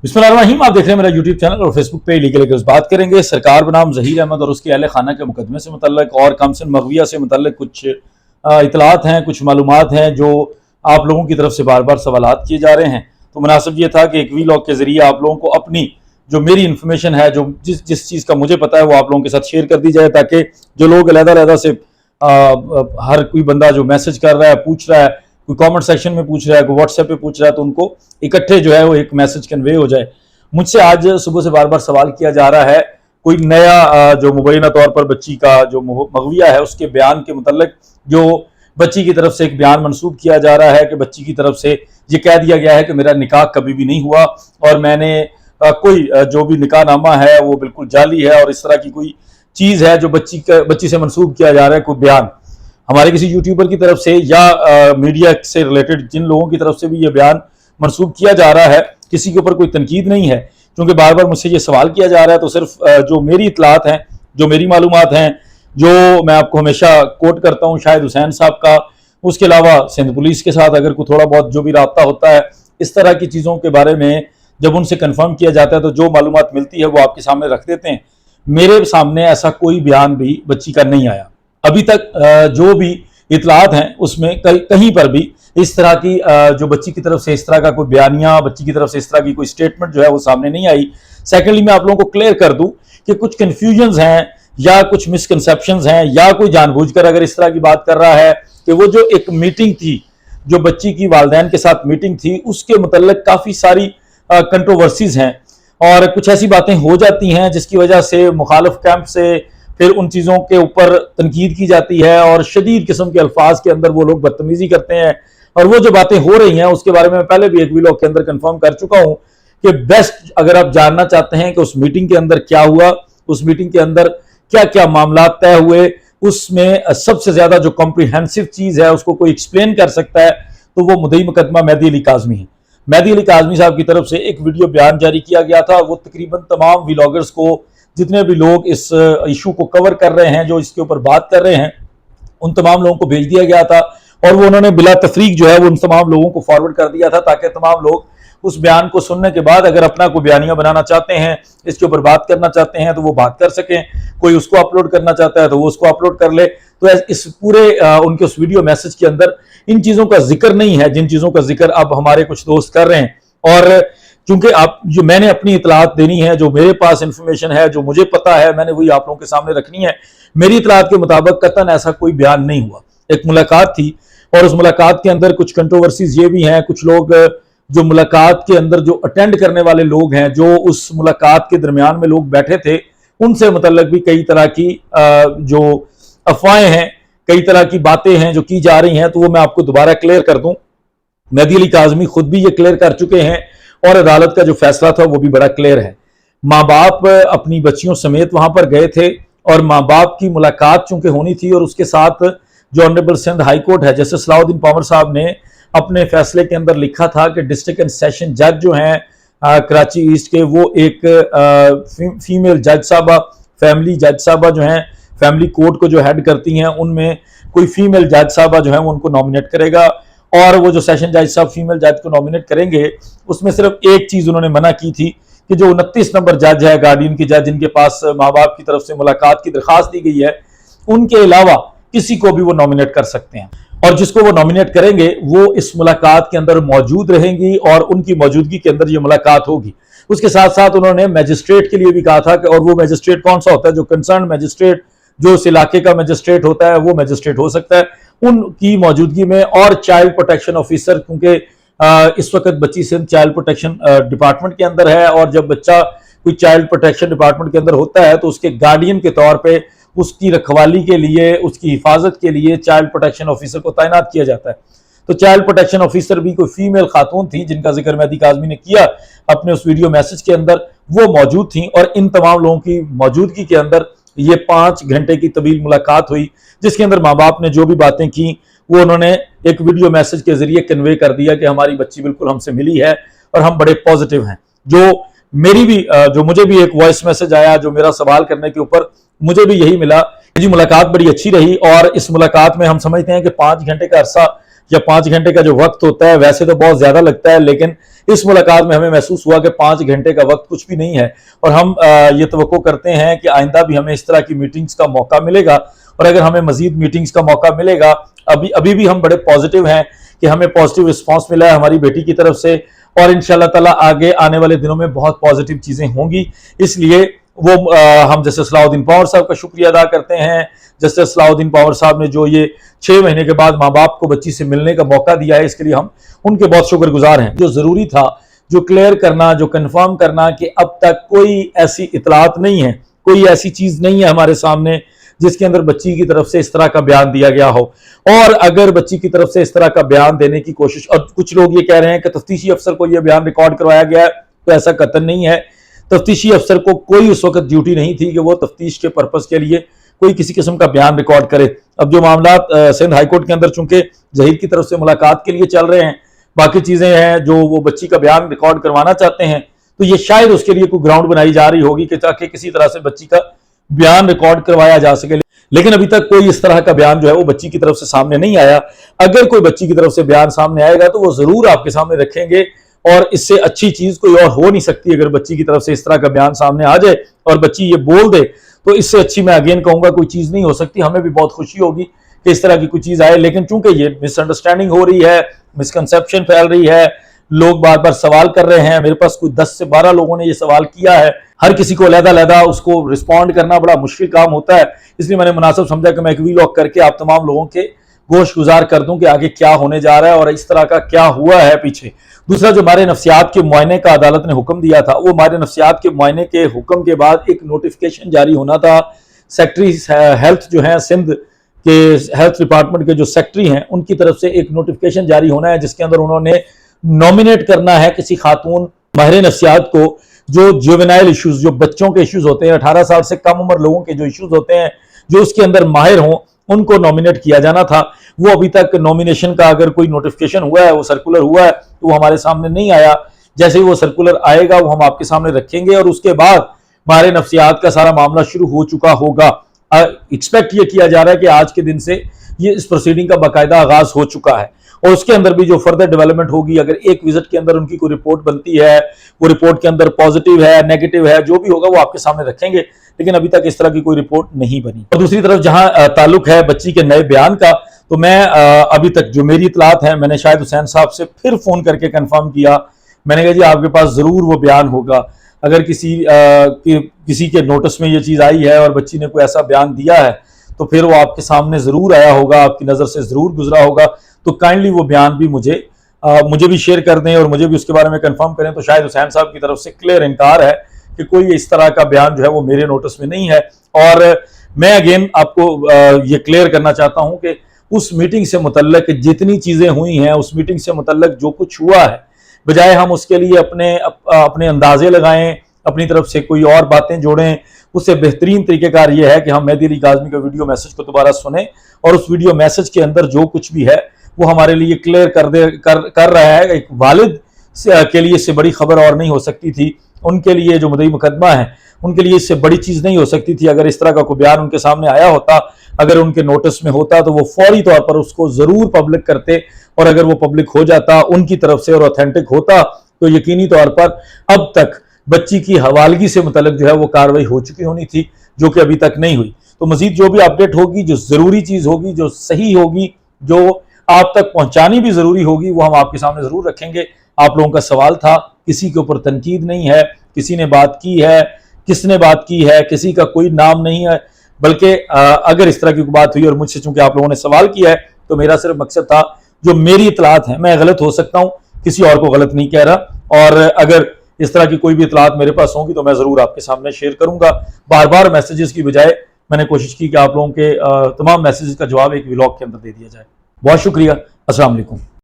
बिस्मिल्लाहिर्रहमानिर्रहीम। आप देख रहे हैं मेरा यूट्यूब चैनल और फेसबुक पे लीगल लीगल्स। बात करेंगे सरकार बनाम ज़हीर अहमद और उसके अहले खाना के मुकदमे से मुतल्लिक और कमसन मगविया से मुतल्लिक कुछ इतलात हैं, कुछ मालूमात हैं जो आप लोगों की तरफ से बार बार सवालात किए जा रहे हैं। तो मुनासिब ये था कि एक वीलॉग के ज़रिए आप लोगों को अपनी जो मेरी इन्फॉर्मेशन है, जो जिस चीज़ का मुझे पता है, वो आप लोगों के साथ शेयर कर दी जाए, ताकि जो लोग अलग-अलग से हर कोई बंदा जो मैसेज कर रहा है, पूछ रहा है, कोई कमेंट सेक्शन में पूछ रहा है, कोई व्हाट्सएप पे पूछ रहा है, तो उनको इकट्ठे जो है वो एक मैसेज कन्वे हो जाए। मुझसे आज सुबह से बार बार सवाल किया जा रहा है कोई नया जो मुबैना तौर पर बच्ची का जो मगविया है उसके बयान के मुतल्लिक, जो बच्ची की तरफ से एक बयान मंसूब किया जा रहा है कि बच्ची की तरफ से ये कह दिया गया है कि मेरा निकाह कभी भी नहीं हुआ और मैंने कोई जो भी निकाह नामा है वो बिल्कुल जाली है, और इस तरह की कोई चीज़ है जो बच्ची से मंसूब किया जा रहा है। कोई बयान हमारे किसी यूट्यूबर की तरफ से या मीडिया से रिलेटेड जिन लोगों की तरफ से भी ये बयान मंसूब किया जा रहा है, किसी के ऊपर कोई तनकीद नहीं है। क्योंकि बार बार मुझसे ये सवाल किया जा रहा है, तो सिर्फ जो मेरी इतलात हैं, जो मेरी मालूमात हैं, जो मैं आपको हमेशा कोट करता हूँ शाहिद हुसैन साहब का, उसके अलावा सिंध पुलिस के साथ अगर कोई थोड़ा बहुत जो भी राब्ता होता है इस तरह की चीज़ों के बारे में जब उनसे कंफर्म किया जाता है तो जो मालूमात मिलती है वो आपके सामने रख देते हैं। मेरे सामने ऐसा कोई बयान भी बच्ची का नहीं आया अभी तक। जो भी इतलात हैं उसमें कहीं पर भी इस तरह की जो बच्ची की तरफ से इस तरह का कोई बयानिया, बच्ची की तरफ से इस तरह की कोई स्टेटमेंट जो है वो सामने नहीं आई। सेकेंडली, मैं आप लोगों को क्लियर कर दूं कि कुछ कन्फ्यूजन्स हैं या कुछ मिसकंसेप्शंस हैं या कोई जानबूझकर अगर इस तरह की बात कर रहा है कि वो जो एक मीटिंग थी, जो बच्ची की वालिदैन के साथ मीटिंग थी, उसके मुतल्लिक काफ़ी सारी कंट्रोवर्सीज हैं और कुछ ऐसी बातें हो जाती हैं जिसकी वजह से मुखालिफ कैंप से फिर उन चीज़ों के ऊपर तनकीद की जाती है और शदीद किस्म के अल्फाज के अंदर वो लोग बदतमीजी करते हैं। और वो जो बातें हो रही हैं उसके बारे में मैं पहले भी एक वीलॉग के अंदर कंफर्म कर चुका हूं कि बेस्ट अगर आप जानना चाहते हैं कि उस मीटिंग के अंदर क्या हुआ, उस मीटिंग के अंदर क्या क्या मामला तय हुए, उसमें सबसे ज्यादा जो कॉम्प्रिहेंसिव चीज है उसको कोई एक्सप्लेन कर सकता है तो वो मुद्दई मुकदमा मेहदी अली काज़मी है। मेहदी अली काज़मी साहब की तरफ से एक वीडियो बयान जारी किया गया था। वो तकरीबन तमाम व्लॉगर्स को, जितने भी लोग इस इशू को कवर कर रहे हैं, जो इसके ऊपर बात कर रहे हैं, उन तमाम लोगों को भेज दिया गया था और वो उन्होंने बिला तफरीक जो है वो उन तमाम लोगों को फॉरवर्ड कर दिया था ताकि तमाम लोग उस बयान को सुनने के बाद अगर अपना कोई बयानिया बनाना चाहते हैं, इसके ऊपर बात करना चाहते हैं तो वो बात कर सकें। कोई उसको अपलोड करना चाहता है तो वो उसको अपलोड कर ले। तो इस पूरे उनके उस वीडियो मैसेज के अंदर इन चीज़ों का जिक्र नहीं है जिन चीज़ों का जिक्र अब हमारे कुछ दोस्त कर रहे हैं। और चूंकि आप जो मैंने अपनी इतलात देनी है, जो मेरे पास इंफॉर्मेशन है, जो मुझे पता है, मैंने वही आप लोगों के सामने रखनी है। मेरी इतलात के मुताबिक कतन ऐसा कोई बयान नहीं हुआ। एक मुलाकात थी और उस मुलाकात के अंदर कुछ कंट्रोवर्सीज ये भी हैं, कुछ लोग जो मुलाकात के अंदर जो अटेंड करने वाले लोग हैं, जो उस मुलाकात के दरमियान में लोग बैठे थे, उनसे मुतल्लिक भी कई तरह की जो अफवाहें हैं, कई तरह की बातें हैं जो की जा रही हैं। तो वो मैं आपको दोबारा क्लियर कर दूं। मेहदी अली काज़मी खुद भी ये क्लियर कर चुके हैं और अदालत का जो फैसला था वो भी बड़ा क्लियर है। माँ बाप अपनी बच्चियों समेत वहां पर गए थे और माँ बाप की मुलाकात चूंकि होनी थी, और उसके साथ जो ऑनरेबल सिंध हाई कोर्ट है, जैसे सलाउद्दीन पावर साहब ने अपने फैसले के अंदर लिखा था कि डिस्ट्रिक्ट एंड सेशन जज जो हैं कराची ईस्ट के, वो एक फीमेल जज साहबा, फैमिली जज साहबा जो हैं, फैमिली कोर्ट को जो हेड करती हैं, उनमें कोई फीमेल जज साहबा जो है वो उनको नॉमिनेट करेगा। और वो जो सेशन जज साहब फीमेल जज को नॉमिनेट करेंगे, उसमें सिर्फ एक चीज उन्होंने मना की थी कि जो 29 नंबर जज है, गार्डियन की जज, जिनके पास माँ बाप की तरफ से मुलाकात की दरखास्त दी गई है, उनके अलावा किसी को भी वो नॉमिनेट कर सकते हैं। और जिसको वो नॉमिनेट करेंगे वो इस मुलाकात के अंदर मौजूद रहेंगी और उनकी मौजूदगी के अंदर ये मुलाकात होगी। उसके साथ साथ उन्होंने मैजिस्ट्रेट के लिए भी कहा था कि, और वो मैजिस्ट्रेट कौन सा होता है, जो कंसर्न मैजिस्ट्रेट, जो उस इलाके का मैजिस्ट्रेट होता है, वो मैजिस्ट्रेट हो सकता है उनकी मौजूदगी में। और चाइल्ड प्रोटेक्शन ऑफिसर, क्योंकि इस वक्त बच्ची सिंध चाइल्ड प्रोटेक्शन डिपार्टमेंट के अंदर है, और जब बच्चा कोई चाइल्ड प्रोटेक्शन डिपार्टमेंट के अंदर होता है तो उसके गार्डियन के तौर पे उसकी रखवाली के लिए, उसकी हिफाजत के लिए चाइल्ड प्रोटेक्शन ऑफिसर को तैनात किया जाता है। तो चाइल्ड प्रोटेक्शन ऑफिसर भी कोई फीमेल खातून थी जिनका जिक्र मेहदी काज़मी ने किया अपने उस वीडियो मैसेज के अंदर, वो मौजूद थी। और इन तमाम लोगों की मौजूदगी के अंदर ये 5 घंटे की तवील मुलाकात हुई, जिसके अंदर माँ बाप ने जो भी बातें की वो उन्होंने एक वीडियो मैसेज के जरिए कन्वे कर दिया कि हमारी बच्ची बिल्कुल हमसे मिली है और हम बड़े पॉजिटिव हैं। जो मुझे भी एक वॉइस मैसेज आया, जो मेरा सवाल करने के ऊपर मुझे भी यही मिला कि जी मुलाकात बड़ी अच्छी रही, और इस मुलाकात में हम समझते हैं कि 5 घंटे का अरसा या 5 घंटे का जो वक्त होता है वैसे तो बहुत ज्यादा लगता है, लेकिन इस मुलाकात में हमें महसूस हुआ कि 5 घंटे का वक्त कुछ भी नहीं है। और हम ये तवक्को करते हैं कि आइंदा भी हमें इस तरह की मीटिंग्स का मौका मिलेगा, और अगर हमें मजीद मीटिंग्स का मौका मिलेगा, अभी भी हम बड़े पॉजिटिव हैं कि हमें पॉजिटिव रिस्पॉन्स मिला है हमारी बेटी की तरफ से, और इंशाल्लाह ताला आगे आने वाले दिनों में बहुत पॉजिटिव चीजें होंगी। इसलिए हम जस्टिस सलाहुद्दीन पंवर साहब का शुक्रिया अदा करते हैं। जस्टिस सलाहुद्दीन पंवर साहब ने जो ये 6 महीने के बाद माँ बाप को बच्ची से मिलने का मौका दिया है, इसके लिए हम उनके बहुत शुक्रगुजार हैं। जो जरूरी था, जो क्लियर करना, जो कंफर्म करना कि अब तक कोई ऐसी इतलात नहीं है, कोई ऐसी चीज नहीं है हमारे सामने जिसके अंदर बच्ची की तरफ से इस तरह का बयान दिया गया हो। और अगर बच्ची की तरफ से इस तरह का बयान देने की कोशिश, और कुछ लोग ये कह रहे हैं कि तफ्तीशी अफसर को यह बयान रिकॉर्ड करवाया गया है, तो ऐसा कतई नहीं है। तफ्तीशी अफसर को कोई उस वक्त ड्यूटी नहीं थी कि वो तफ्तीश के पर्पस के लिए कोई किसी किस्म का बयान रिकॉर्ड करे। अब जो मामला सिंध हाईकोर्ट के अंदर चूंकि जहीर की तरफ से मुलाकात के लिए चल रहे हैं, बाकी चीजें हैं जो वो बच्ची का बयान रिकॉर्ड करवाना चाहते हैं, तो ये शायद उसके लिए कोई ग्राउंड बनाई जा रही होगी कि ताकि किसी तरह से बच्ची का बयान रिकॉर्ड करवाया जा सके। लेकिन अभी तक कोई इस तरह का बयान जो है वो बच्ची की तरफ से सामने नहीं आया। अगर कोई बच्ची की तरफ से बयान सामने आएगा तो वो जरूर आपके सामने रखेंगे, और इससे अच्छी चीज कोई और हो नहीं सकती। अगर बच्ची की तरफ से इस तरह का बयान सामने आ जाए और बच्ची ये बोल दे, तो इससे अच्छी मैं अगेन कहूंगा कोई चीज नहीं हो सकती। हमें भी बहुत खुशी होगी कि इस तरह की कोई चीज आए, लेकिन चूंकि ये मिसअंडरस्टैंडिंग हो रही है, मिसकंसेप्शन फैल रही है, लोग बार बार सवाल कर रहे हैं, मेरे पास कोई 10 से 12 लोगों ने ये सवाल किया है, हर किसी को अलग-अलग उसको रिस्पॉन्ड करना बड़ा मुश्किल काम होता है। इसलिए मैंने मुनासिब समझा कि मैं एक वीलॉग करके आप तमाम लोगों के गोश गुजार कर दूं कि आगे क्या होने जा रहा है और इस तरह का क्या हुआ है पीछे। दूसरा, जो मारे नफ्सियात के मुआयने का अदालत ने हुक्म दिया था, वो मारे नफ्सियात के मुआयने के हुक्म के बाद एक नोटिफिकेशन जारी होना था। सेक्रेटरी हेल्थ जो है सिंध के हेल्थ डिपार्टमेंट के जो सेक्रेटरी हैं, उनकी तरफ से एक नोटिफिकेशन जारी होना है जिसके अंदर उन्होंने नॉमिनेट करना है किसी खातून माहिर नफ्सियात को जो जुवेनाइल इश्यूज, जो बच्चों के इश्यूज होते हैं, 18 साल से कम उम्र लोगों के जो इश्यूज होते हैं, जो उसके अंदर माहिर हों, उनको नॉमिनेट किया जाना था। वो अभी तक नॉमिनेशन का अगर कोई नोटिफिकेशन हुआ है, वो सर्कुलर हुआ है, तो वो हमारे सामने नहीं आया। जैसे ही वो सर्कुलर आएगा वो हम आपके सामने रखेंगे, और उसके बाद माहिर नफ्सियात का सारा मामला शुरू हो चुका होगा। एक्सपेक्ट ये किया जा रहा है कि आज के दिन से ये इस प्रोसीडिंग का बाकायदा आगाज हो चुका है, और उसके अंदर भी जो फर्दर डेवलपमेंट होगी, अगर एक विजिट के अंदर उनकी कोई रिपोर्ट बनती है, वो रिपोर्ट के अंदर पॉजिटिव है, नेगेटिव है, जो भी होगा वो आपके सामने रखेंगे। लेकिन अभी तक इस तरह की कोई रिपोर्ट नहीं बनी। और दूसरी तरफ जहां ताल्लुक है बच्ची के नए बयान का, तो मैं अभी तक जो मेरी इतलात है, मैंने शाहिद हुसैन साहब से फिर फोन करके कंफर्म किया। मैंने कहा जी आपके पास जरूर वो बयान होगा। अगर किसी के नोटिस में ये चीज आई है और बच्ची ने कोई ऐसा बयान दिया है, तो फिर वो आपके सामने जरूर आया होगा, आपकी नजर से जरूर गुजरा होगा। तो काइंडली वो बयान भी मुझे भी शेयर कर दें और मुझे भी उसके बारे में कंफर्म करें। तो शाहिद हुसैन साहब की तरफ से क्लियर इनकार है कि कोई इस तरह का बयान जो है वो मेरे नोटिस में नहीं है। और मैं अगेन आपको ये क्लियर करना चाहता हूं कि उस मीटिंग से मुतल्लक जितनी चीजें हुई हैं, उस मीटिंग से मुतल्लक जो कुछ हुआ है, बजाय हम उसके लिए अपने अंदाजे लगाएं, अपनी तरफ से कोई और बातें जोड़ें, उससे बेहतरीन तरीकेकार ये है कि हम मेहदी अली काज़मी का वीडियो मैसेज को दोबारा सुने, और उस वीडियो मैसेज के अंदर जो कुछ भी है वो हमारे लिए क्लियर कर रहा है। एक वालिद के लिए इससे बड़ी खबर और नहीं हो सकती थी। उनके लिए जो मुद्दई मुकदमा है, उनके लिए इससे बड़ी चीज नहीं हो सकती थी। अगर इस तरह का कोई बयान उनके सामने आया होता, अगर उनके नोटिस में होता, तो वो फौरी तौर पर उसको जरूर पब्लिक करते, और अगर वो पब्लिक हो जाता उनकी तरफ से और ऑथेंटिक होता, तो यकीनी तौर पर अब तक बच्ची की हवालगी से मुतल्लिक जो है वो कार्रवाई हो चुकी होनी थी, जो कि अभी तक नहीं हुई। तो मजीद जो भी अपडेट होगी, जो जरूरी चीज होगी, जो सही होगी, जो आप तक पहुंचानी भी जरूरी होगी, वो हम आपके सामने जरूर रखेंगे। आप लोगों का सवाल था, किसी के ऊपर तनकीद नहीं है, किसी ने बात की है, किसने बात की है, किसी का कोई नाम नहीं है, बल्कि अगर इस तरह की बात हुई और मुझसे चूंकि आप लोगों ने सवाल किया है, तो मेरा सिर्फ मकसद था जो मेरी इतलात है, मैं गलत हो सकता हूं, किसी और को गलत नहीं कह रहा। और अगर इस तरह की कोई भी इतलात मेरे पास होंगी तो मैं जरूर आपके सामने शेयर करूंगा। बार बार मैसेजेस की बजाय मैंने कोशिश की कि आप लोगों के तमाम मैसेजेस का जवाब एक व्लॉग के अंदर दे दिया जाए। बहुत शुक्रिया। अस्सलाम वालेकुम।